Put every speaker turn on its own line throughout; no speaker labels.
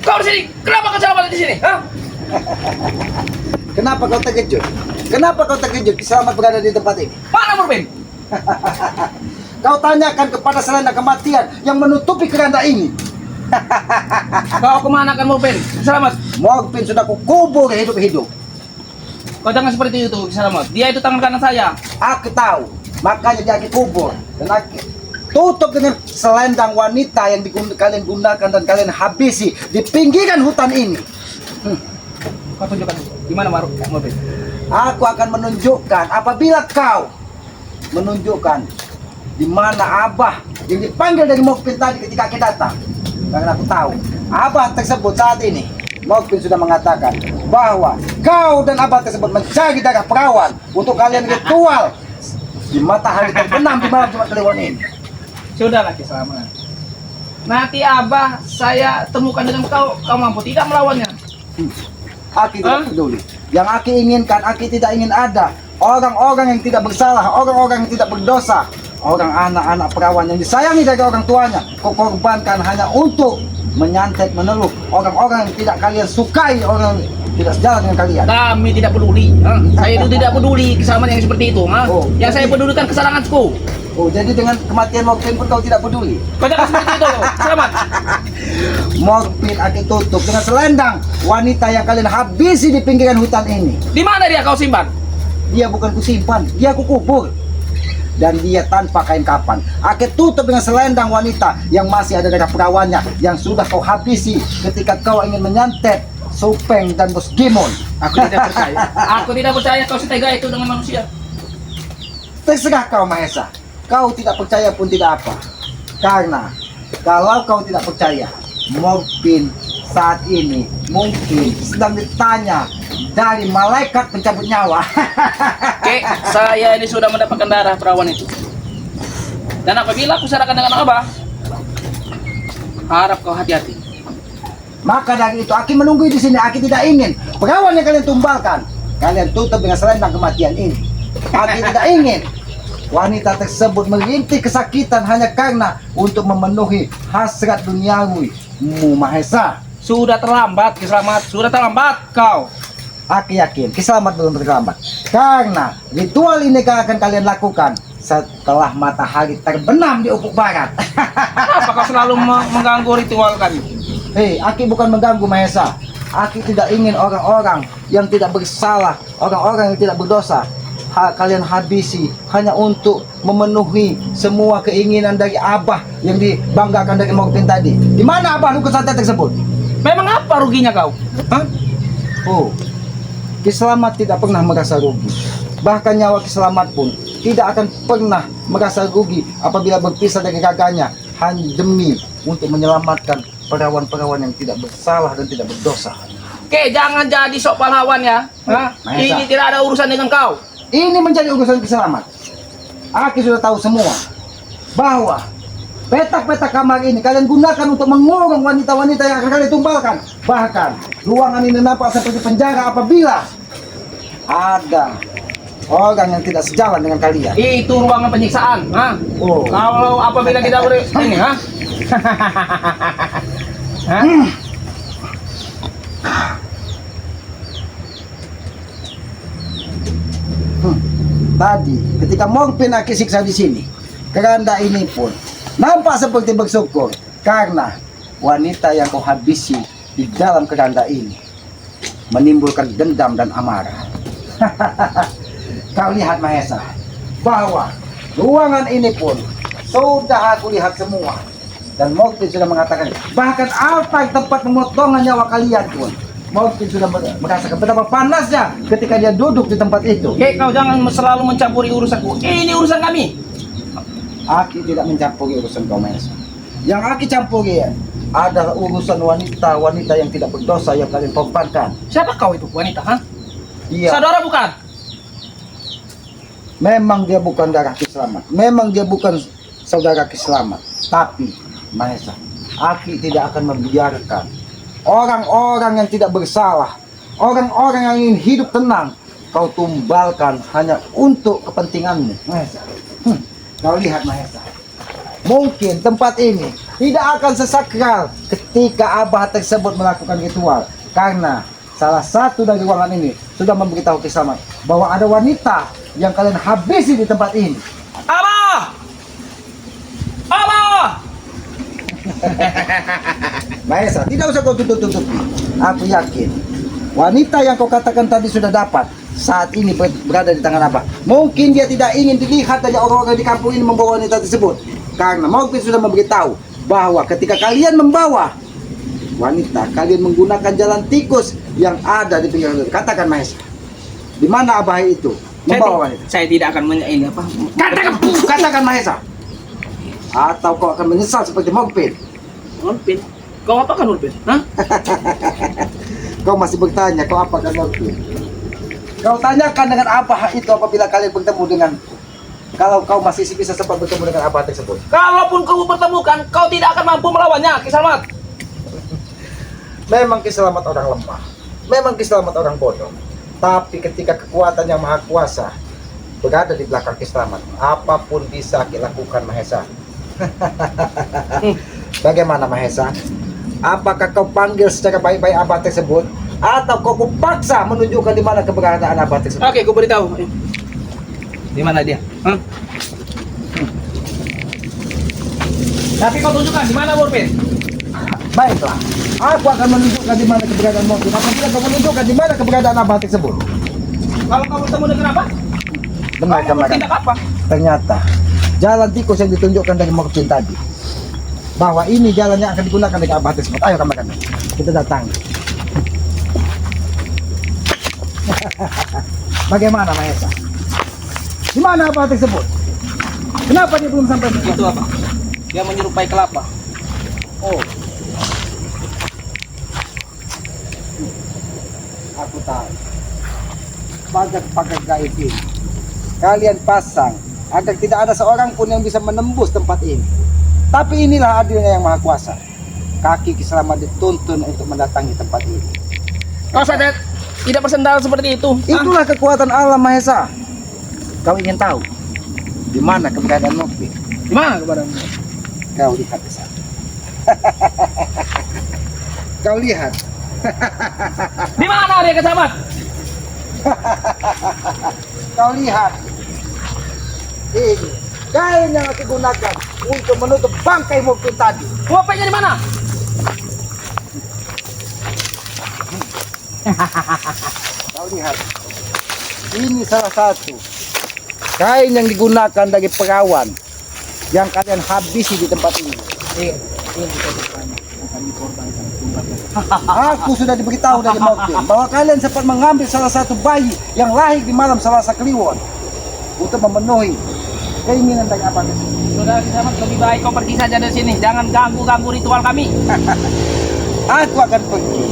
Kau di sini, kenapa kau selamat di sini? Hah?
Kenapa kau terkejut? Kenapa kau terkejut selamat berada di tempat ini?
Mana Murpin?
Kau tanyakan kepada selendang kematian yang menutupi keranda ini.
Kau kemana kan Murpin? Selamat.
Morfin sudah kukubur hidup-hidup.
Kau jangan seperti itu, Selamat. Dia itu tangan kanan saya.
Aku tahu, makanya dia aku kubur. Dan aku tutup dengan selendang wanita yang kalian gunakan dan kalian habisi di pinggiran hutan ini.
Kau tunjukkan di mana Murpin?
Aku akan menunjukkan apabila kau menunjukkan di mana Abah yang dipanggil dari Morfin tadi ketika kita datang. Karena aku tahu Abah tersebut saat ini Morfin sudah mengatakan bahwa kau dan Abah tersebut mencari darah perawan untuk kalian ritual di matahari terbenam di malam Jumat Kliwon ini.
Sudahlah Selamat. Nanti Abah saya temukan dengan kau mampu tidak melawannya.
Aki tidak peduli. Yang Aki inginkan, Aki tidak ingin ada orang-orang yang tidak bersalah, orang-orang yang tidak berdosa, orang anak-anak perawan yang disayangi dari orang tuanya, kau korbankan hanya untuk menyantet, meneluk orang-orang yang tidak kalian sukai, orang yang tidak sejalan dengan kalian.
Kami tidak peduli. Saya itu tidak peduli keselamatan yang seperti itu.
Oh.
Yang saya pedulikan keselanganku.
Oh, jadi dengan kematian Morfin pun kau tidak peduli?
Kau jangan seperti itu. Selamat.
Morfin Aki tutup dengan selendang wanita yang kalian habisi di pinggiran hutan ini.
Di mana dia kau simpan?
Dia bukan kusimpan, dia kukubur. Dan dia tanpa kain kapan. Aki tutup dengan selendang wanita yang masih ada darah perawannya, yang sudah kau habisi ketika kau ingin menyantet Supeng dan Bos Gimon.
Aku tidak percaya. Aku tidak percaya kau setega itu dengan manusia.
Terserah kau Mahesa. Kau tidak percaya pun tidak apa. Karena kalau kau tidak percaya, Morfin saat ini mungkin sedang ditanya dari malaikat pencabut nyawa.
Oke, saya ini sudah mendapatkan darah perawan itu. Dan apabila aku serahkan dengan Abah, harap kau hati-hati.
Maka dari itu Aki menunggu di sini. Aki tidak ingin perawan yang kalian tumbalkan kalian tutup dengan selendang kematian ini. Aki tidak ingin wanita tersebut merintih kesakitan hanya karena untuk memenuhi hasrat duniawi mu Mahesa.
Sudah terlambat, Selamat. Sudah terlambat kau.
Aki yakin Kiselamat belum terlambat. Karena ritual ini akan kalian lakukan setelah matahari terbenam di ufuk barat.
Kenapa kau selalu mengganggu ritual kami?
Hei, Aki bukan mengganggu Mahesa. Aki tidak ingin orang-orang yang tidak bersalah, orang-orang yang tidak berdosa kalian habisi hanya untuk memenuhi semua keinginan dari Abah yang dibanggakan dari Morfin tadi. Di mana Abah luka santet tersebut?
Memang apa ruginya kau?
Hah? Oh, Kiselamat tidak pernah merasa rugi. Bahkan nyawa Kiselamat pun tidak akan pernah merasa rugi apabila berpisah dari kakaknya hanya demi untuk menyelamatkan perawan-perawan yang tidak bersalah dan tidak berdosa.
Oke, jangan jadi sok pahlawan ya. Hah? Ini tidak ada urusan dengan kau.
Ini menjadi urusan Kiselamat. Aki sudah tahu semua bahwa petak-petak kamar ini kalian gunakan untuk mengurung wanita-wanita yang akan kalian tumbalkan. Bahkan ruangan ini nampak seperti penjara apabila ada orang yang tidak sejalan dengan kalian.
Itu ruangan penyiksaan. Hah?
Oh.
Kalau apabila kita ini, hah? Hah?
Tadi ketika Morfin Aki siksa di sini, keranda ini pun nampak seperti bersyukur karena wanita yang kau habisi di dalam keranda ini menimbulkan dendam dan amarah. Kau lihat Mahesa bahwa ruangan ini pun sudah aku lihat semua. Dan Morfin sudah mengatakan bahkan apa tempat pemotongan nyawa kalian pun Morfin sudah merasakan betapa panasnya ketika dia duduk di tempat itu.
Oke, kau jangan selalu mencampuri urusanku. Ini urusan kami.
Aki tidak mencampuri urusan kau Mahesa. Yang Aki campuri adalah urusan wanita-wanita yang tidak berdosa yang kalian korbankan.
Siapa kau itu wanita, hah?
Iya.
Saudara bukan?
Memang dia bukan darah Kiselamat. Memang dia bukan saudara Kiselamat. Tapi Mahesa, Aki tidak akan membiarkan orang-orang yang tidak bersalah, orang-orang yang ingin hidup tenang, kau tumbalkan hanya untuk kepentinganmu, Mahesa. Kau lihat Mahesa, mungkin tempat ini tidak akan sesakral ketika abah tersebut melakukan ritual. Karena salah satu dari ruangan ini sudah memberitahu Kiselamat bahwa ada wanita yang kalian habisi di tempat ini.
Abah! Abah!
Mahesa, tidak usah kau tutup-tutupi. Aku yakin wanita yang kau katakan tadi sudah dapat saat ini berada di tangan abah. Mungkin dia tidak ingin dilihat dari orang-orang di kampung ini membawa wanita tersebut. Karena mungkin sudah memberitahu bahwa ketika kalian membawa wanita, kalian menggunakan jalan tikus yang ada di pinggir laut. Katakan Mahesa, di mana abah itu membawa wanita?
Saya tidak akan ini apa?
Katakan Mahesa. Atau kau akan menyesal seperti Mokpin.
Nurpin. Kau apa kan Nurpin? Hah?
Kau masih bertanya, kau apa kan Mokpin? Kau tanyakan dengan abah itu apabila kalian bertemu dengan, kalau kau masih bisa sempat bertemu dengan abah tersebut.
Kalaupun kau bertemukan, kau tidak akan mampu melawannya, Kiselamat.
Memang Kiselamat orang lemah, memang Kiselamat orang bodoh. Tapi ketika kekuatan yang maha kuasa berada di belakang Kiselamat, apapun bisa dilakukan Mahesa. Bagaimana Mahesa? Apakah kau panggil secara baik-baik abah tersebut, atau kau paksa menunjukkan di mana keberadaan abah tersebut?
Oke, aku beritahu. Di mana dia? Hah? Tapi kau tunjukkan di mana Nurpin?
Baiklah, aku akan menunjukkan di mana keberadaan Mokpin. Apabila kau menunjukkan di mana keberadaan abah tersebut.
Kalau kamu bertemu dengan apa?
Benar,
Kamu
Kamaran.
bertindak apa?
Ternyata jalan tikus yang ditunjukkan dari Mokpin tadi, bahwa ini jalan yang akan digunakan dari abah tersebut. Ayo Kamaran, kita datang. Bagaimana Mahesa? Di mana abah tersebut? Kenapa dia belum sampai?
Itu apa? Dia menyerupai kelapa.
Oh, aku tahu. Pagar-pagar gaib ini kalian pasang agar tidak ada seorang pun yang bisa menembus tempat ini. Tapi inilah adilnya yang maha kuasa. Kaki Kiselamat dituntun untuk mendatangi tempat ini.
Kau sadar tidak bersendal seperti itu.
Itulah kekuatan alam Mahesa. Kau ingin tahu di mana keberadaan Mokpin?
Di mana keberadaan?
Kau lihat ke sana. Kau lihat.
Di mana dia Kiselamat?
Kau lihat. Ini kain yang aku gunakan untuk menutup bangkai Mokpin tadi.
Wapainya di mana?
Kau lihat. Ini salah satu kain yang digunakan dari perawan yang kalian habisi di tempat ini. Aku sudah diberitahu dari Mokpin bahwa kalian sempat mengambil salah satu bayi yang lahir di malam Selasa Kliwon untuk memenuhi keinginan dari abah tersebut.
Sudah Kiselamat, lebih baik kau pergi saja dari sini. Jangan ganggu ritual kami.
Aku akan pergi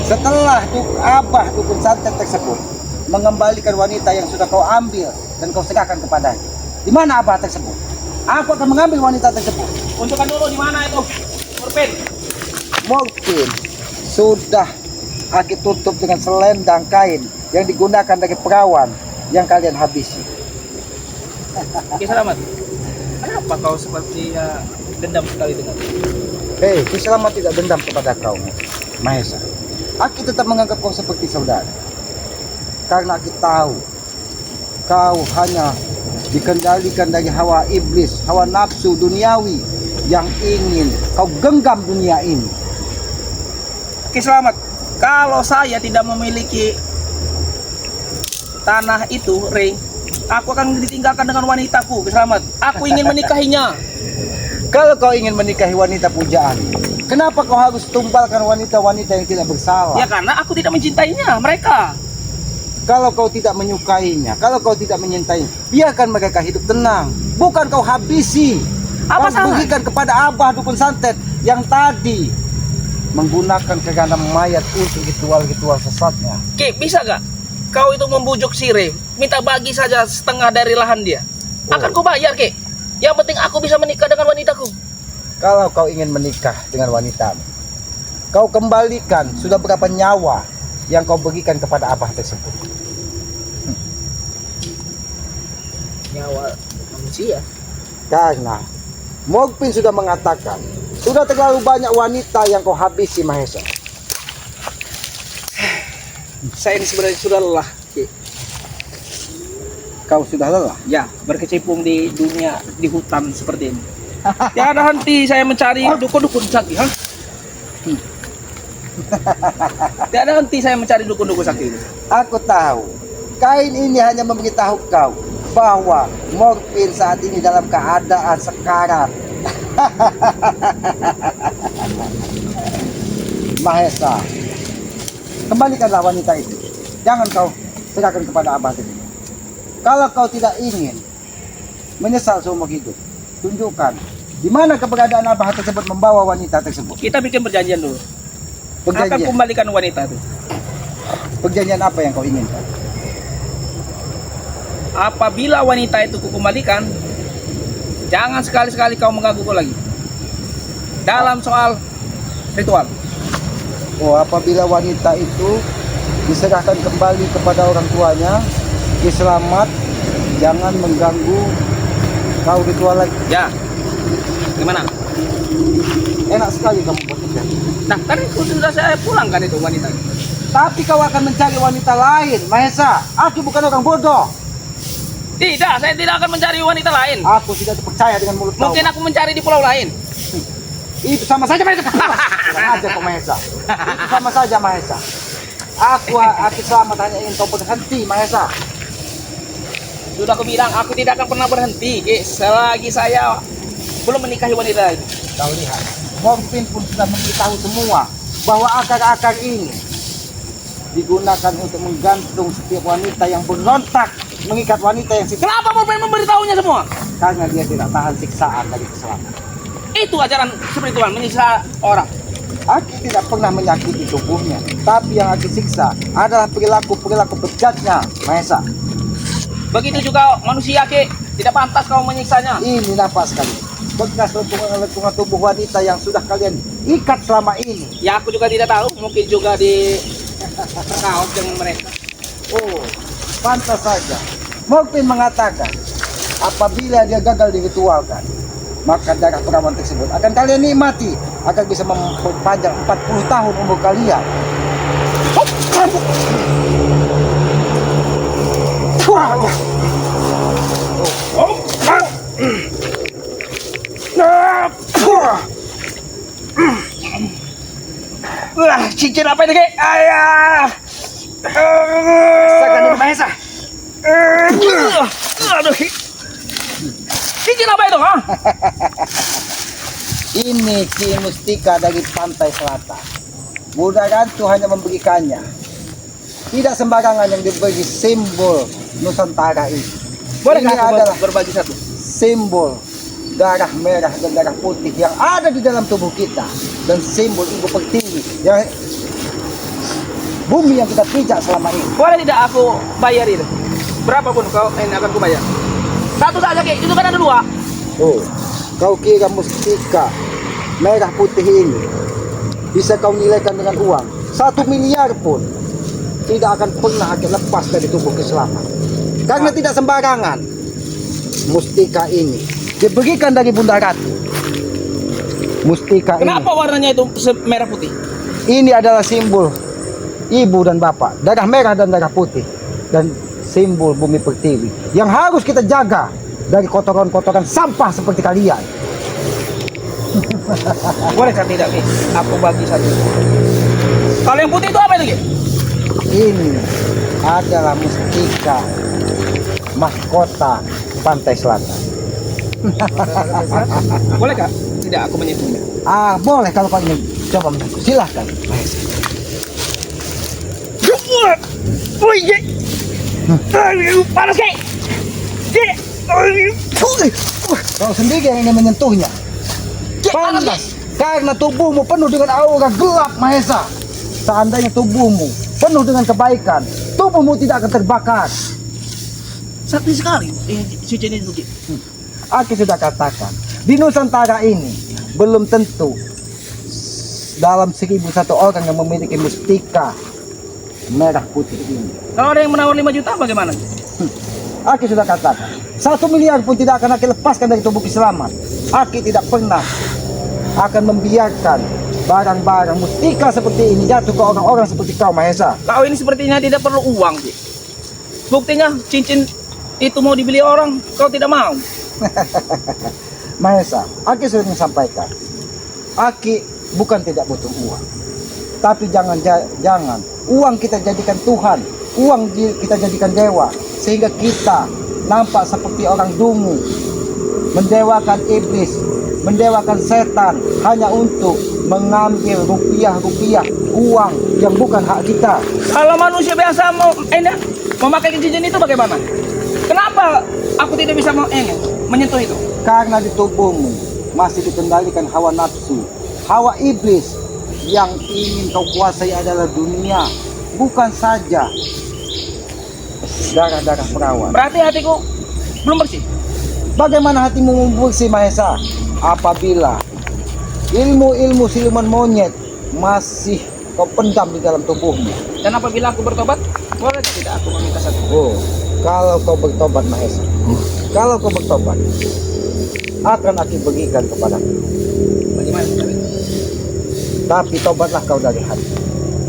setelah abah dukun santet tersebut mengembalikan wanita yang sudah kau ambil dan kau serahkan kepadanya. Di mana abah tersebut? Aku akan mengambil wanita tersebut.
Tunjukkan dulu di mana itu Nurpin.
Mungkin sudah aku tutup dengan selendang kain yang digunakan dari perawan yang kalian habisi.
Kiselamat, kenapa kau seperti dendam sekali dengan
Hei, Kiselamat tidak dendam kepada kau, Mahesa. Aku tetap menganggap kau seperti saudara. Karena aku tahu kau hanya dikendalikan dari hawa iblis, hawa nafsu duniawi yang ingin kau genggam dunia ini.
Kiselamat, kalau saya tidak memiliki tanah itu, Rey, aku akan ditinggalkan dengan wanitaku. Kiselamat, aku ingin menikahinya.
Kalau kau ingin menikahi wanita pujaan, kenapa kau harus tumbalkan wanita-wanita yang tidak bersalah?
Ya karena aku tidak mencintainya, mereka.
Kalau kau tidak menyukainya, kalau kau tidak menyintainya, biarkan mereka hidup tenang. Bukan kau habisi.
Apa
Kau
salah?
berikan kepada abah dukun santet yang tadi menggunakan keganam mayat untuk ritual-ritual sesatnya.
Ki, bisa gak kau itu membujuk si Rey, minta bagi saja setengah dari lahan dia. Akan ku bayar, Ki. Yang penting aku bisa menikah dengan wanitaku.
Kalau kau ingin menikah dengan wanitamu, kau kembalikan sudah berapa nyawa yang kau berikan kepada abah tersebut.
Nyawa manusia.
Karena Mokpin sudah mengatakan Sudah terlalu banyak wanita yang kau habisi, Mahesa.
Saya ini sebenarnya sudah lelah, Ki.
Kau sudah lelah?
Ya, berkecimpung di dunia di hutan seperti ini. Tiada henti saya mencari dukun-dukun sakti, ha? Tiada henti saya mencari dukun-dukun sakti ini.
Aku tahu. Kain ini hanya memberitahu kau bahwa Morfin saat ini dalam keadaan sekarat. Mahesa, kembalikanlah wanita itu. Jangan kau serahkan kepada Abah itu. Kalau kau tidak ingin menyesal seumur hidup, tunjukkan di mana keberadaan Abah tersebut membawa wanita tersebut.
Kita bikin perjanjian dulu. Akan
Perjanjian.
kembalikan wanita itu.
Perjanjian apa yang kau inginkan?
Apabila wanita itu kukembalikan, jangan sekali-sekali kau menggangguku lagi. Dalam soal ritual.
Oh, apabila wanita itu diserahkan kembali kepada orang tuanya, selamat, jangan mengganggu kau ritual lagi.
Ya. Gimana?
Enak sekali kamu bekerja.
Nah, tadi sudah saya pulangkan itu wanita.
Tapi kau akan mencari wanita lain, Mahesa. Aku bukan orang bodoh.
Tidak, saya tidak akan mencari wanita lain.
Aku tidak percaya dengan mulut kau.
Mungkin aku mencari di pulau lain.
Itu sama saja, Mahesa. Kurang aja kau, Mahesa. Itu sama saja, Mahesa. Aku selamat hanya ingin kau berhenti, Mahesa.
Sudah aku bilang, aku tidak akan pernah berhenti, Ki, selagi saya belum menikahi wanita lain.
Kau lihat, Morfin pun sudah memberitahu semua bahwa akar-akar ini digunakan untuk menggantung setiap wanita yang berontak, mengikat wanita yang
Kenapa Morfin memberitahunya semua?
karena dia tidak tahan siksaan dari keselamatan.
Itu ajaran spiritual, menyiksa orang.
Aki tidak pernah menyakiti tubuhnya, tapi yang Aki siksa adalah perilaku-perilaku bejatnya, Mahesa.
Begitu juga manusia, Ki, tidak pantas kau menyiksanya.
Ini nafas kali. Bekas lentungan tubuh wanita yang sudah kalian ikat selama ini.
Ya, aku juga tidak tahu, mungkin juga di kaos dengan mereka.
Oh, pantas saja. Morfin mengatakan, apabila dia gagal diritualkan, maka darah perawan tersebut akan kalian nikmati, akan bisa memperpanjang 40 tahun umur kalian.
Cincin apa ini, Ki? Ayah.
Sakan ini, Mahesa.
Aduh. Cincin apa itu, ha?
Ini Ki Mustika dari pantai selatan. Buddha Rantu hanya memberikannya. Tidak sembarangan yang diberi simbol Nusantara ini.
Boleh
Ini adalah
berbagi satu?
simbol darah merah dan darah putih yang ada di dalam tubuh kita, dan simbol Ibu Pertiwi yang bumi yang kita pijak selama ini.
Boleh tidak aku bayar itu? Berapapun kau ini akan ku bayar. Satu saja, Ki. Itu kan ada dua.
Oh, kau kira Mustika merah putih ini bisa kau nilaikan dengan uang 1 miliar pun tidak akan pernah akan lepas dari tubuh keselamatan, karena tidak sembarangan. Mustika ini diberikan dari Bunda Ratu. Mustika
Kenapa warnanya itu merah putih?
ini adalah simbol ibu dan bapak, darah merah dan darah putih, dan simbol bumi pertiwi yang harus kita jaga dari kotoran-kotoran sampah seperti kalian.
Boleh kan tidak, Ki? Aku bagi satu. Kalau yang putih itu apa itu, Ki?
Ini adalah mustika mahkota pantai selatan.
Boleh kak? Tidak aku menyentuhnya.
Boleh kalau kau ingin coba menyentuh, silahkan.
Wih, Ki. Panas, Ki. Ki.
Kau sendiri yang ingin menyentuhnya.
Ki, panas, Ki.
Panas, karena tubuhmu penuh dengan aura gelap, Mahesa. Seandainya tubuhmu penuh dengan kebaikan, tubuhmu tidak akan terbakar.
Sakti sekali cincin itu, Ki.
Aku sudah katakan, di Nusantara ini belum tentu dalam 1001 orang yang memiliki mustika merah putih ini.
Kalau ada yang menawar 5 juta bagaimana?
Aku sudah katakan, 1 miliar pun tidak akan aku lepaskan dari tubuh Ki Selamat. Aku tidak pernah akan membiarkan barang-barang mustika seperti ini jatuh ke orang-orang seperti kau, Mahesa.
Kau ini sepertinya tidak perlu uang, Ki. Buktinya cincin itu mau dibeli orang, kau tidak mau.
Mahesa, Aki sudah menyampaikan. Aki bukan tidak butuh uang. Tapi jangan uang kita jadikan Tuhan, uang kita jadikan dewa, sehingga kita nampak seperti orang dungu, mendewakan iblis, mendewakan setan hanya untuk mengambil rupiah-rupiah uang yang bukan hak kita.
Kalau manusia biasa memakai cincin itu bagaimana? Kenapa aku tidak bisa menyentuh itu?
Karena di tubuhmu masih dikendalikan hawa nafsu, hawa iblis. Yang ingin kau kuasai adalah dunia, bukan saja darah-darah perawan.
Berarti hatiku belum bersih.
Bagaimana hatimu bersih, Mahesa? Apabila ilmu-ilmu siluman monyet masih kau pendam di dalam tubuhmu.
Dan apabila aku bertobat, boleh tidak aku meminta satu?
Oh, kalau kau bertobat, Mahesa, kalau kau bertobat, akan aku berikan kepadamu.
Bagaimana caranya?
Tapi tobatlah kau dari hati.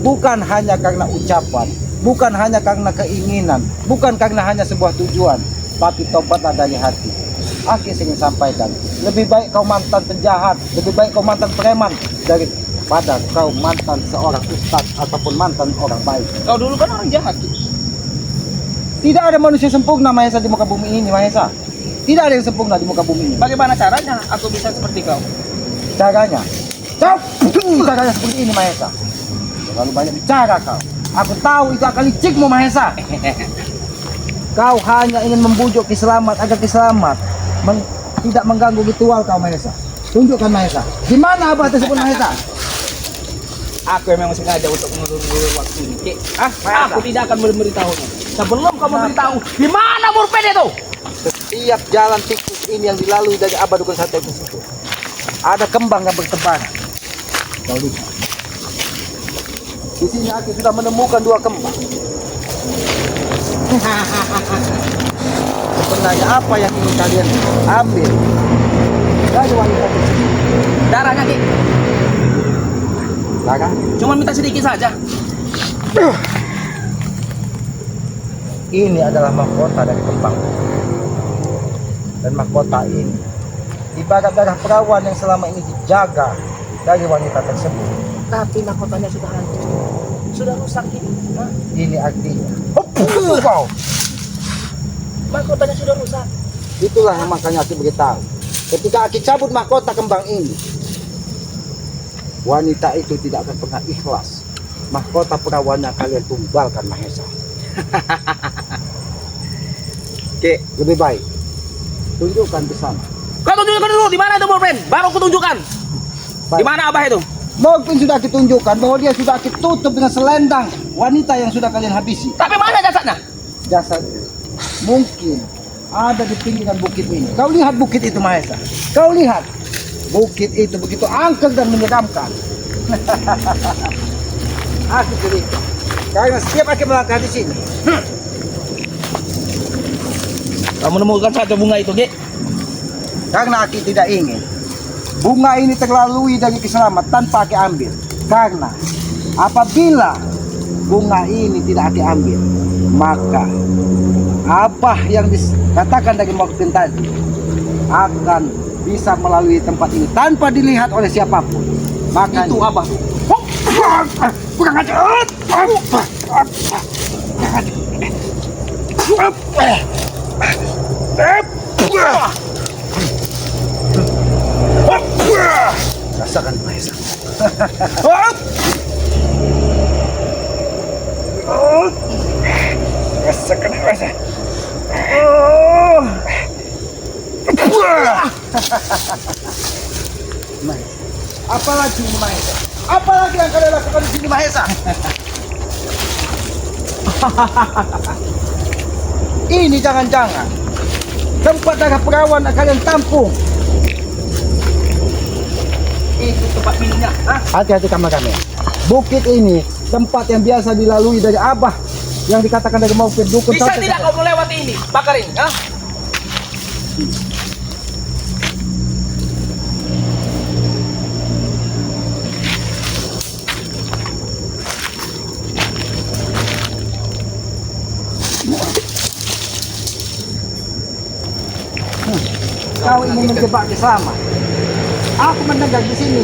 Bukan hanya karena ucapan, bukan hanya karena keinginan, bukan karena hanya sebuah tujuan, tapi tobatlah dari hati. Aku ingin sampaikan, lebih baik kau mantan penjahat, lebih baik kau mantan preman daripada kau mantan seorang ustadz ataupun mantan orang baik.
Kau dulu kan orang jahat, Ki.
Tidak ada manusia sempurna, Mahesa, di muka bumi ini, Mahesa. Tidak ada yang sempurna di muka bumi ini.
Bagaimana caranya aku bisa seperti kau?
Caranya, caranya seperti ini, Mahesa. Terlalu banyak bicara kau. Aku tahu itu akan licikmu, Mahesa. Kau hanya ingin membujuk Kiselamat agar Kiselamat tidak mengganggu ritual kau, Mahesa. Tunjukkan, Mahesa. Di mana abah tersebut, Mahesa?
Aku yang memang sengaja untuk mengulur waktu ini, Ki. Aku tidak akan memberitahunya. Sebelum kau memberitahu, di mana Murped itu?
Setiap jalan tikus ini yang dilalui dari abah dukun sate ke situ, ada kembang yang bertebaran. Kau lihat. Di sini aku sudah menemukan 2 kembang. Sebenarnya apa yang ingin kalian ambil dari wanita tersebut?
Darahnya, Ki.
Darah?
Cuma minta sedikit saja.
Ini adalah mahkota dari kembang. Dan mahkota ini ibarat darah perawan yang selama ini dijaga dari wanita tersebut.
Tapi mahkotanya sudah hancur. Sudah rusak, Ki.
Ini artinya kau.
Mahkotanya sudah rusak.
Itulah yang makanya aku beritahu. Ketika aku cabut mahkota kembang ini, wanita itu tidak akan pernah ikhlas. Mahkota perawannya kalian tumbalkan, Mahesa. Oke, lebih baik tunjukkan di sana.
Kau tunjukkan dulu di mana itu, Murped? Baru aku tunjukkan. Di mana abah itu?
Mungkin sudah ditunjukkan bahwa dia sudah ditutup dengan selendang wanita yang sudah kalian habisi.
Tapi mana jasadnya?
Jasadnya mungkin ada di pinggiran bukit ini. Kau lihat bukit itu, Mahesa. Kau lihat bukit itu begitu angker dan menyeramkan. Aku curiga karena setiap aku melangkah di sini.
Kamu menemukan saja bunga itu, Ki.
Karena aku tidak ingin bunga ini terlalui dari Kiselamat tanpa aku ambil. Karena apabila bunga ini tidak aku ambil, maka apa yang dikatakan dari Mokpin tadi akan bisa melalui tempat ini tanpa dilihat oleh siapapun. Maka
Itu abah.
kurang ajar. Rasakan, Mahesa. Rasakan, Mahesa. Apalagi ini, Mahesa? Apalagi yang kalian lakukan di sini, Mahesa? Ini jangan-jangan tempat darah perawan yang kalian tampung.
Itu tempat minumnya.
Hati-hati kamera. Bukit ini tempat yang biasa dilalui dari abah yang dikatakan dari Mokpin dukun.
Bisa tidak kau melewati ini? Bakar ini, ha?
kau ingin menjebak bersama. Aku mendengar di sini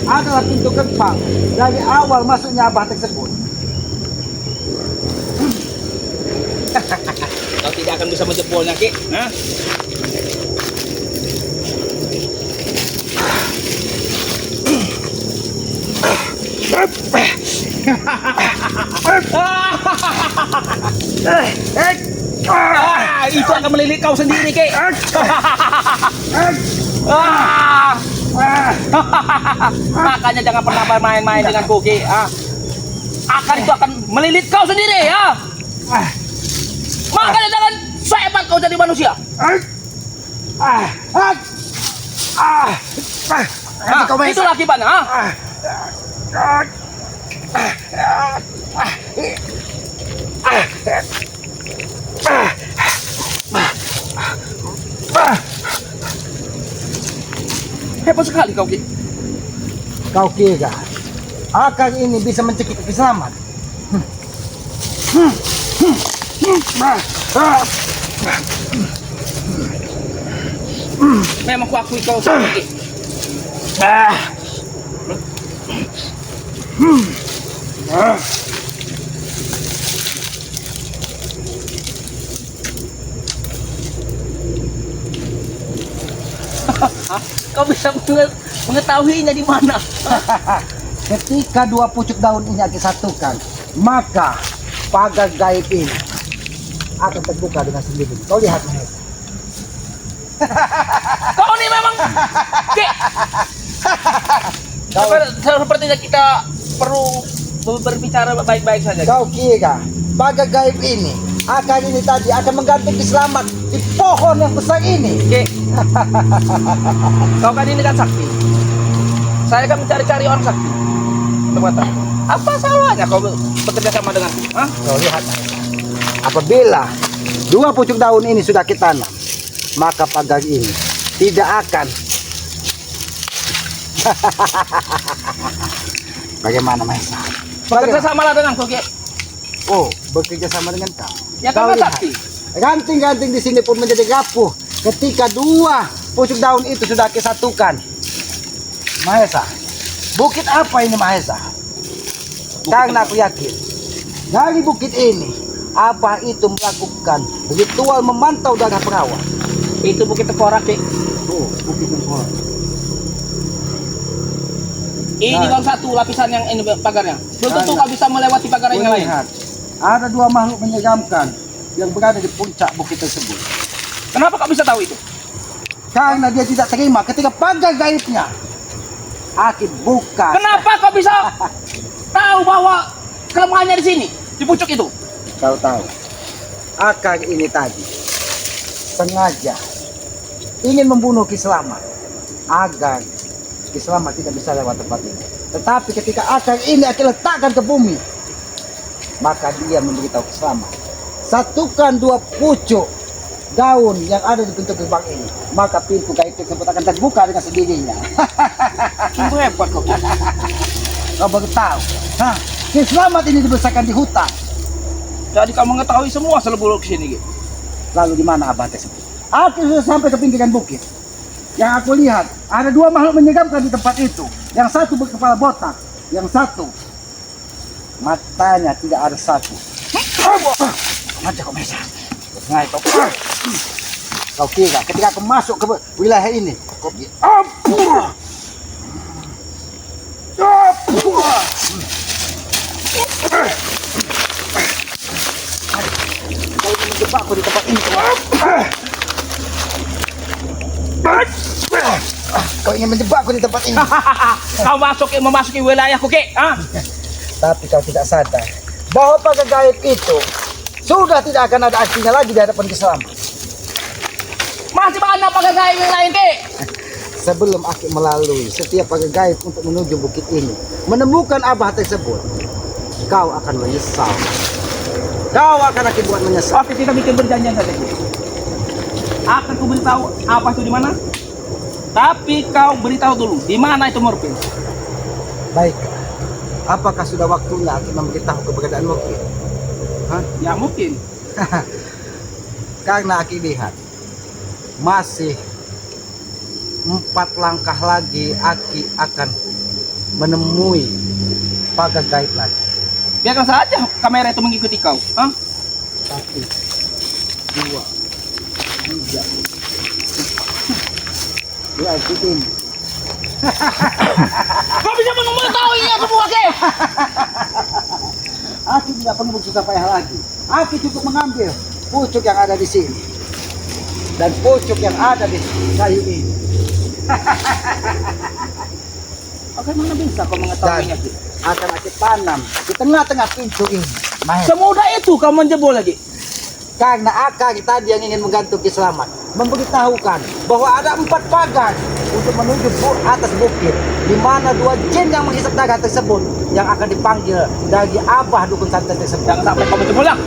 adalah pintu gerbang dari awal masuknya abah tersebut.
Kau tidak akan bisa menjebolnya, Ki. Hah? Itu akan melilit kau sendiri, Ki. Makanya jangan pernah main-main dengan Ki. Itu akan melilit kau sendiri, ya. Makanya jangan sehebat kau jadi manusia. Itulah akibatnya. Hebat sekali kau, Ki.
Kau kira akar ini bisa mencegah keselamatan?
Memang ku akui kau sakit. Kau bisa mengetahuinya di mana?
Ketika dua pucuk daun ini akan disatukan, maka pagar gaib ini akan terbuka dengan sendiri. Kau lihat, Mahesa.
Kau ini memang sepertinya kita perlu berbicara baik-baik saja.
Kau kira pagar gaib ini akan menggantung selamat di pohon yang besar ini?
Ki, kau kan ini kan sakti. Saya kan mencari-cari orang sakti. Coba, apa salahnya kau bekerja sama denganku?
Kau lihat, apabila dua pucuk daun ini sudah kita tanam, maka pagar ini tidak akan. Bagaimana, Mahesa?
Bekerja samalah denganku, Ki.
Oh, bekerja sama dengan kau.
Ya
Kau
kan
lihat,
sakti.
ranting-ranting di sini pun menjadi rapuh ketika dua pucuk daun itu sudah kesatukan. Mahesa, bukit apa ini, Mahesa? Karena aku yakin dari bukit ini Abah itu melakukan ritual memantau darah perawan.
Itu bukit tengkorak, Ki.
Oh, bukit tengkorak.
Ini baru satu lapisan yang ini pagarnya. Belum tentu kau bisa melewati pagar yang lain.
Lihat, ada dua makhluk menyeramkan yang berada di puncak bukit tersebut.
Kenapa kau bisa tahu itu?
Karena dia tidak terima ketika pagar gaibnya akan buka.
Kenapa kau bisa tahu bahwa kelemahannya di sini, di pucuk itu?
Kau tahu, akar ini tadi sengaja ingin membunuh Ki Slamet agar Ki Slamet tidak bisa lewat tempat ini. Tetapi ketika akar ini akan letakkan ke bumi, maka dia memberitahu Ki Slamet, satukan dua pucuk daun yang ada di pintu gerbang ini, maka pintu gaib tersebut akan terbuka dengan sendirinya.
Sungguh hebat kau.
Kau baru tahu, Ki Slamet ini dibesarkan di hutan.
Jadi kau mengetahui semua selebur ke sini, Ki.
Lalu di mana Abah tersebut? Aku sudah sampai ke pinggiran bukit. Yang aku lihat ada dua makhluk menyeramkan di tempat itu. Yang satu berkepala botak, yang satu matanya tidak ada satu. Mati kau Mahesa. Kau kira ketika aku masuk ke wilayah ini, kau kira kau ingin menjebakku di tempat ini. Kau ingin menjebakku di tempat ini.
Kau memasuki wilayahku, Ki.
Tapi kau tidak sadar bahwa pagar gaib itu sudah tidak akan ada artinya lagi di hadapan Ki Slamet.
Masih banyak pagar gaib yang lain, Ki.
Sebelum aku melalui setiap pagar gaib untuk menuju bukit ini, menemukan Abah tersebut, kau akan menyesal. Kau akan buat menyesal.
Oke, kita bikin perjanjian saja, Ki. Akan ku beritahu apa itu di mana. Tapi kau beritahu dulu di mana itu morfin.
Baik. Apakah sudah waktunya aku memberitahu keberadaan morfin?
Ya mungkin.
Karena aku lihat masih 4 langkah lagi Aki akan menemui pagar gaib lagi.
Biarkan saja kamera itu mengikuti kau. Hah?
1, 2, 3. Ya, ikutin.
Kau bisa mengetahuinya semua, Ki?
Aki tidak perlu bersusah payah lagi. Aki cukup mengambil pucuk yang ada di sini dan pucuk yang ada di kayu ini. Bagaimana bisa kau mengetahuinya? Ki? Akan Aki tanam di tengah-tengah pintu ini. Maher.
Semudah itu kau menjebol lagi.
Karena Aki tadi yang ingin menggantung Ki Selamat memberitahukan bahwa ada 4 pagar untuk menuju atas bukit, di mana 2 jin yang menghisap naga tersebut yang akan dipanggil dari Abah dukun santet tersebut.
Jangan sampai kau menjebol lah.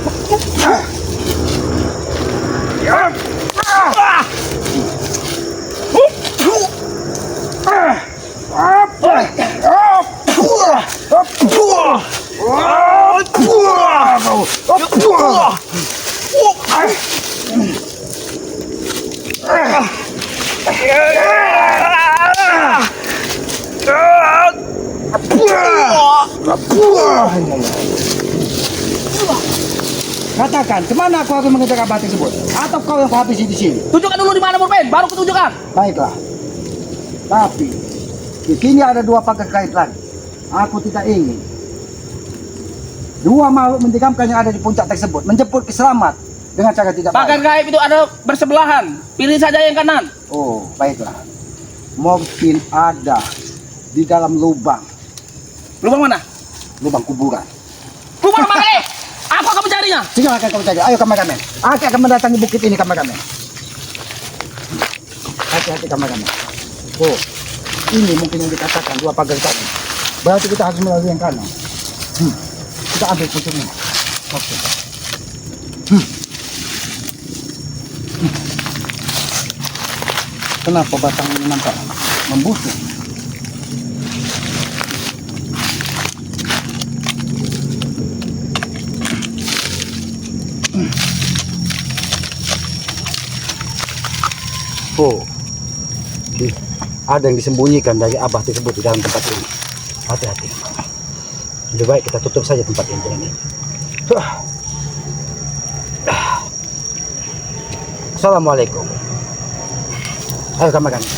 Katakan, kemana aku akan mengejar Abah tersebut? Atau kau yang kuhabisi di sini?
Tunjukkan dulu di mana Murpen, baru kutunjukkan.
Baiklah. Tapi di sini ada 2 pagar gaib lagi. Aku tidak ingin 2 makhluk mendiamkan yang ada di puncak tersebut menjemput Ki Selamat dengan cara tidak
Pagar
baik.
gaib itu ada bersebelahan. Pilih saja yang kanan.
Oh, baiklah. Mungkin ada di dalam lubang
Lubang mana?
kuburan.
Lubang mana, Ki? Aku akan mencarinya.
Silakan kamu saja. Ayo kameramen. Aku akan mendatangi bukit ini kameramen. Hati-hati kameramen. Oh, ini mungkin yang dikatakan 2 pagar tadi. Berarti kita harus melalui yang kanan. Kita ambil pucuknya. Oke. Kenapa batang ini nampak membusuk? Oh, ada yang disembunyikan dari Abah tersebut di dalam tempat ini. Hati-hati. Lebih baik kita tutup saja tempat ini. Assalamualaikum. Ayo kameramen.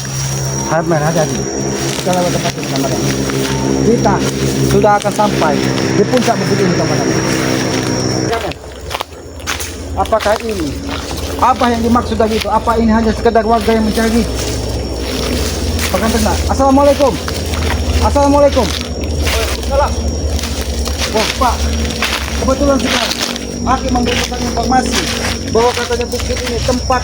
Hati-hati. Kita lewat tempat ini kameramen. Kita sudah akan sampai di puncak bukit ini kameramen. Apakah ini Abah yang dimaksud dari itu? Apa ini hanya sekedar warga yang mencari? Bahkan tenang. Assalamualaikum. Assalamualaikum.
Salam.
Wah Pak, kebetulan sekali Aki membutuhkan informasi bahwa katanya bukit ini tempat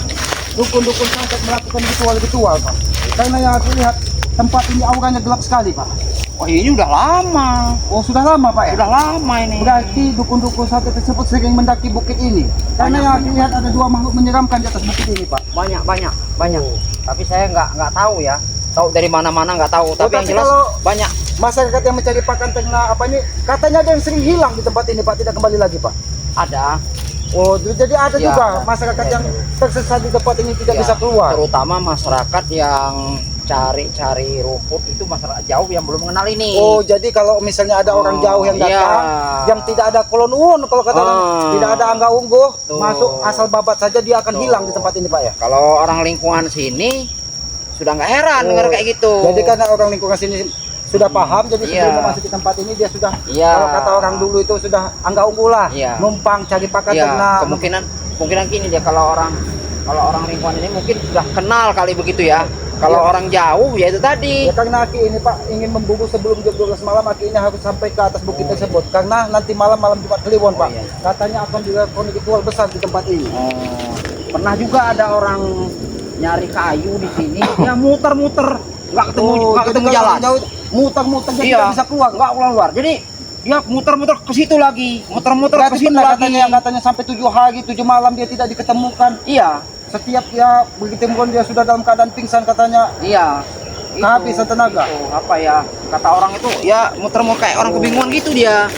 dukun-dukun santet melakukan ritual-ritual Pak. Karena yang aku lihat tempat ini auranya gelap sekali Pak.
Wah, ini udah lama.
Oh sudah lama Pak ya?
Udah lama ini.
Berarti dukun-dukun santet tersebut sering mendaki bukit ini. Karena yang aku lihat ada 2 makhluk menyeramkan di atas bukit ini Pak.
banyak. Tapi saya nggak tahu ya. Tahu dari mana-mana nggak tahu. Tapi yang
tapi
jelas
kalau
banyak.
Masyarakat yang mencari pakan ternak apa ini katanya ada yang sering hilang di tempat ini Pak, tidak kembali lagi Pak.
Ada.
Oh jadi ada
Ya,
juga masyarakat yang tersesat di tempat ini tidak
Ya,
bisa keluar.
Terutama masyarakat yang cari rumput itu masyarakat jauh yang belum mengenal ini.
Oh jadi kalau misalnya ada orang jauh yang datang
iya.
yang tidak ada kolonun kalau kata orang, tidak ada angga ungguh
Tuh.
masuk asal babat saja dia akan
Tuh.
hilang di tempat ini Pak ya.
Kalau orang lingkungan sini sudah nggak heran
Oh,
dengar kayak gitu.
Jadi karena orang lingkungan sini sudah paham jadi
Iya.
sebelum masuk di tempat ini dia sudah
Iya.
kalau kata orang dulu itu sudah angga ungguh lah,
Iya.
numpang cari pakan
Ya,
ternak.
kemungkinan gini dia kalau orang lingkungan ini mungkin sudah kenal kali begitu ya. Kalau
Iya.
orang jauh ya itu tadi.
Ya karena Aki ini Pak ingin memburu sebelum jam 12 malam Aki ini harus sampai ke atas bukit tersebut karena nanti malam Jumat Kliwon Pak.
Iya.
Katanya akan dilakukan ritual besar di tempat ini.
Oh, pernah juga ada orang nyari kayu di sini, dia muter-muter nggak ketemu
jadi
ketemu
kalau
jalan.
jauh, muter-muter jadi
Iya,
tidak bisa keluar.
nggak keluar. Jadi dia muter-muter ke situ lagi, muter-muter ke
Berarti
situ
benar
lagi.
katanya yang katanya sampai 7 hari 7 malam dia tidak diketemukan.
Iya,
Setiap dia ditemukan dia sudah dalam keadaan pingsan katanya.
iya.
Kehabisan tenaga.
Itu, apa ya? Kata orang itu ya muter-muter kayak orang kebingungan gitu dia.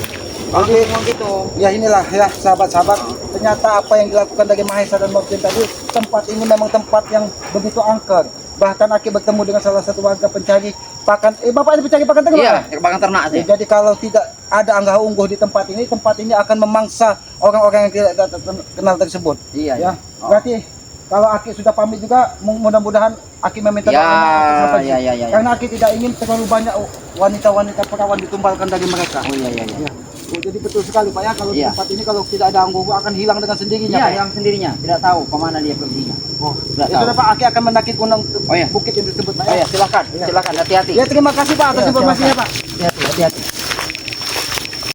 Orang
Jadi-
kebingungan gitu.
Ya inilah ya sahabat-sahabat, ternyata apa yang dilakukan dari Mahesa dan Morfin tadi, tempat ini memang tempat yang begitu angker. Bahkan Aki bertemu dengan salah satu warga pencari pakan. Bapak ini pencari pakan ternak.
Iya, kebakaran ternak sih.
Jadi kalau tidak ada angga ungguh di tempat ini akan memangsa orang-orang yang tidak kenal tersebut.
Iya.
Ya. Berarti kalau Aki sudah pamit juga, mudah-mudahan Aki meminta doa sama Pak Haji.
Ya.
Karena Aki tidak ingin terlalu banyak wanita-wanita perawan ditumbalkan dari mereka.
Oh iya.
Ya. Oh, jadi betul sekali Pak ya, kalau di
Iya.
tempat ini kalau tidak ada anggur akan hilang dengan sendirinya.
Iya,
Pak, ya?
yang sendirinya. Tidak tahu kemana dia perginya.
Oh,
Tidak
ya
tahu.
sudah Pak, Aki akan mendaki gunung
Oh, iya.
bukit yang disebut Pak
Oh
ya.
ya, silakan.
Iya.
Silakan hati-hati.
Ya terima kasih Pak atas
Iya,
informasinya
silakan.
Pak.
Hati-hati.